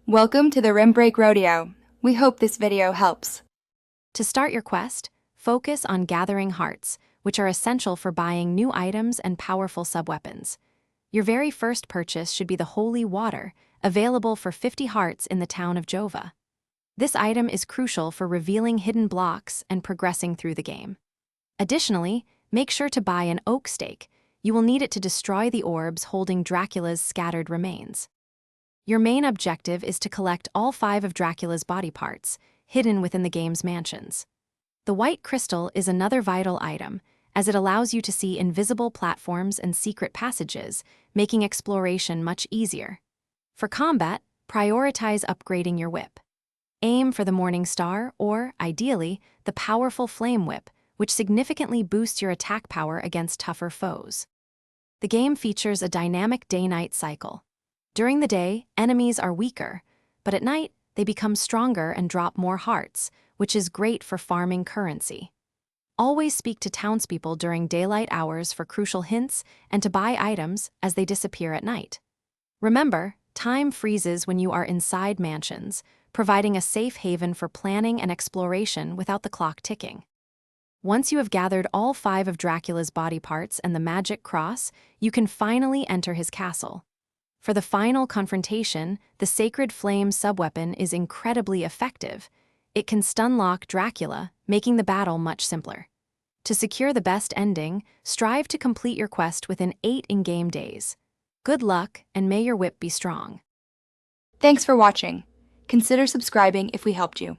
Welcome to the Rim Break Rodeo. We hope this video helps. To start your quest, focus on gathering hearts, which are essential for buying new items and powerful subweapons. Your very first purchase should be the Holy Water, available for 50 hearts in the town of Jova. This item is crucial for revealing hidden blocks and progressing through the game. Additionally, make sure to buy an oak stake. You will need it to destroy the orbs holding Dracula's scattered remains. Your main objective is to collect all 5 of Dracula's body parts, hidden within the game's mansions. The white crystal is another vital item, as it allows you to see invisible platforms and secret passages, making exploration much easier. For combat, prioritize upgrading your whip. Aim for the Morning Star or, ideally, the powerful Flame Whip, which significantly boosts your attack power against tougher foes. The game features a dynamic day-night cycle. During the day, enemies are weaker, but at night, they become stronger and drop more hearts, which is great for farming currency. Always speak to townspeople during daylight hours for crucial hints and to buy items as they disappear at night. Remember, time freezes when you are inside mansions, providing a safe haven for planning and exploration without the clock ticking. Once you have gathered all 5 of Dracula's body parts and the magic cross, you can finally enter his castle. For the final confrontation, the Sacred Flame subweapon is incredibly effective. It can stun-lock Dracula, making the battle much simpler. To secure the best ending, strive to complete your quest within 8 in-game days. Good luck, and may your whip be strong. Thanks for watching. Consider subscribing if we helped you.